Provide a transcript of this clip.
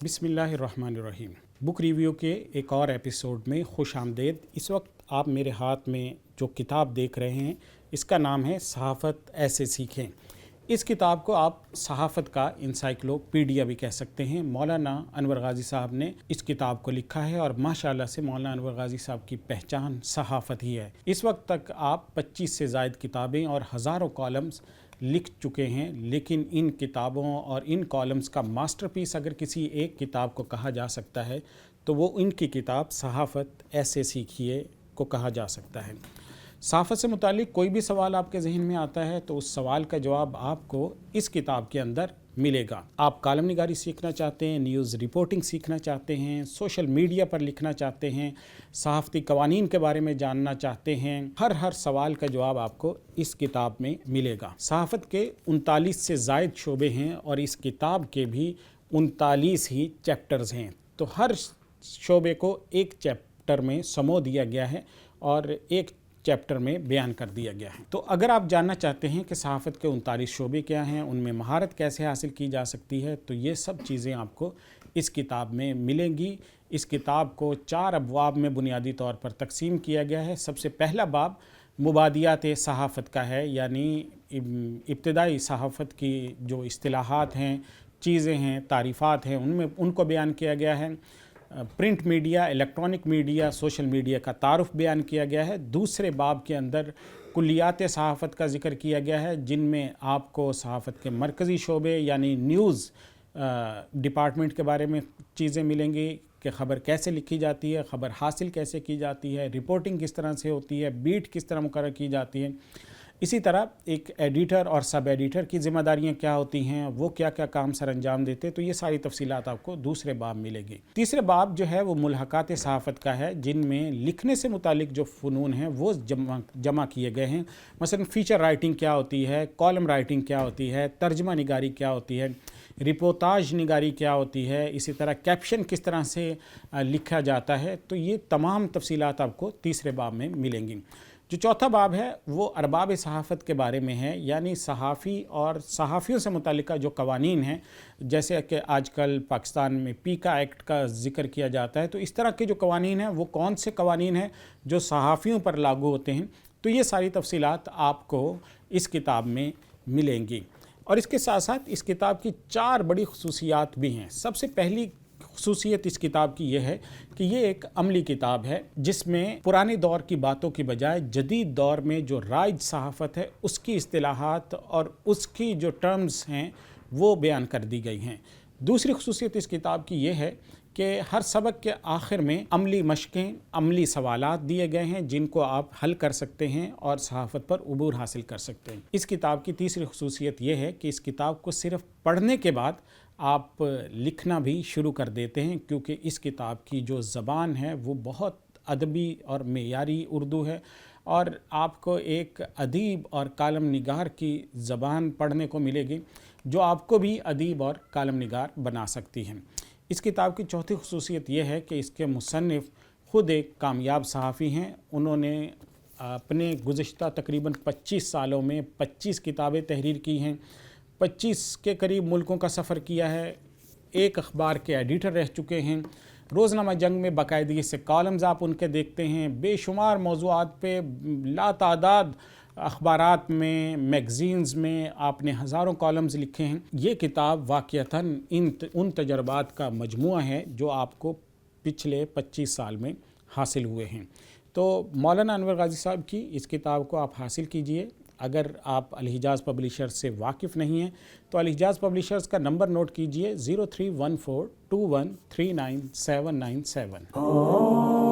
बिस्मिल्लाहिर्रहमानिर्रहीम। Book review के एक और एपिसोड में खुश आमदेद। इस वक्त आप मेरे हाथ में जो किताब देख रहे हैं इसका नाम है सहाफ़त ऐसे सीखें। इस किताब को आप सहाफ़त का इंसाइक्लोपीडिया भी कह सकते हैं। मौलाना अनवर गाज़ी साहब ने इस किताब को लिखा है और माशाल्लाह से मौलाना अनवर गाज़ी साहब की पहचान सहाफ़त ही है। इस वक्त तक आप 25 से ज़ायद किताबें और हज़ारों कॉलम्स लिख चुके हैं, लेकिन इन किताबों और इन कॉलम्स का मास्टरपीस अगर किसी एक किताब को कहा जा सकता है तो वो इनकी किताब सहाफ़त ऐसे सीखिए को कहा जा सकता है। सहाफ़त से मुतालिक कोई भी सवाल आपके जहन में आता है तो उस सवाल का जवाब आपको इस किताब के अंदर मिलेगा। आप कॉलम निगारी सीखना चाहते हैं, न्यूज़ रिपोर्टिंग सीखना चाहते हैं, सोशल मीडिया पर लिखना चाहते हैं, सहाफ़ती कवानीन के बारे में जानना चाहते हैं, हर सवाल का जवाब आपको इस किताब में मिलेगा। सहाफ़त के 39 से ज़ायद शोबे हैं और इस किताब के भी 39 ही चैप्टर्स हैं। तो हर शोबे को एक चैप्टर में समो दिया गया है और एक चैप्टर में बयान कर दिया गया है। तो अगर आप जानना चाहते हैं कि सहाफ़त के 39 शोबे क्या हैं, उनमें महारत कैसे हासिल की जा सकती है, तो ये सब चीज़ें आपको इस किताब में मिलेंगी। इस किताब को 4 अबवाब में बुनियादी तौर पर तकसीम किया गया है। सबसे पहला बाब मुबादियात सहाफ़त का है, यानी इब्तिदाई सहाफ़त की जो इस्तिलाहात हैं, चीज़ें हैं, तारीफ़ात हैं, उनको बयान किया गया है। Print media, electronic media, social media का तारुफ बयान किया गया है। दूसरे बाब के अंदर कुल्लियात सहाफ़त का ज़िक्र किया गया है, जिनमें आपको सहाफ़त के मरकज़ी शोबे यानी न्यूज़ डिपार्टमेंट के बारे में चीज़ें मिलेंगी कि ख़बर कैसे लिखी जाती है, ख़बर हासिल कैसे की जाती है, रिपोर्टिंग किस तरह से होती है, बीट किस तरह मुकर्रर की जाती है। इसी तरह एक एडिटर और सब एडिटर की ज़िम्मेदारियां क्या होती हैं, वो क्या क्या काम सर अंजाम देते, तो ये सारी तफसीलात आपको दूसरे बाब मिलेगी। तीसरे बाब जो है वो मुल्हकात सहाफ़त का है, जिनमें लिखने से मुतालिक जो फ़नून हैं वो जमा किए गए हैं। मसलन फ़ीचर राइटिंग क्या होती है, कॉलम राइटिंग क्या होती है, तर्जमा निगारी क्या होती है, रिपोर्टाज निगारी क्या होती है, इसी तरह कैप्शन किस तरह से लिखा जाता है। तो ये तमाम तफसीलात आपको तीसरे बाब में मिलेंगी। जो चौथा बाब है वो अरबाब सहाफ़त के बारे में है, यानी सहाफ़ी और सहाफ़ियों से मुतालिका जो कवानीन हैं, जैसे कि आजकल पाकिस्तान में पीका एक्ट का ज़िक्र किया जाता है, तो इस तरह के जो कवानीन हैं वो कौन से कवानीन हैं जो सहाफ़ियों पर लागू होते हैं। तो ये सारी तफसीलात आपको इस किताब में मिलेंगी। और इसके साथ साथ इस किताब की 4 बड़ी खुसूसियात भी हैं। सबसे पहली खुसूसियत इस किताब की यह है कि ये एक अमली किताब है, जिसमें पुराने दौर की बातों की बजाय जदीद दौर में जो राइज सहाफ़त है उसकी इस्तिलाहात और उसकी जो टर्म्स हैं वो बयान कर दी गई हैं। दूसरी खुसूसियत इस किताब की ये है कि हर सबक के आखिर में अमली मशक़ें, अमली सवालात दिए गए हैं जिनको आप हल कर सकते हैं और सहाफ़त पर उबूर हासिल कर सकते हैं। इस किताब की तीसरी खुसूसियत ये है कि इस किताब को सिर्फ़ पढ़ने के बाद आप लिखना भी शुरू कर देते हैं, क्योंकि इस किताब की जो ज़बान है वो बहुत अदबी और मेयारी उर्दू है और आपको एक अदीब और कालम निगार की ज़बान पढ़ने को मिलेगी जो आपको भी अदीब और कालम निगार बना सकती है। इस किताब की चौथी खुसूसियत ये है कि इसके मुसन्निफ़ ख़ुद एक कामयाब सहाफ़ी हैं। उन्होंने अपने गुज़िश्ता तकरीबन 25 सालों में 25 किताबें तहरीर की हैं, 25 के करीब मुल्कों का सफ़र किया है, एक अखबार के एडिटर रह चुके हैं, रोज़नामा जंग में बाकायदगी से कॉलम्स आप उनके देखते हैं, बेशुमार मौज़ूआत पे लातादाद अखबारात में, मैगज़ीन्स में आपने हज़ारों कॉलम्स लिखे हैं। ये किताब वाक़ियतन उन तजर्बात का मजमुआ है जो आपको पिछले 25 साल में हासिल हुए हैं। तो मौलाना अनवर गाज़ी साहब की इस किताब को आप हासिल कीजिए। अगर आप अल-हिजाज़ पब्लिशर्स से वाकिफ़ नहीं हैं तो अल-हिजाज़ पब्लिशर्स का नंबर नोट कीजिए 031421399797।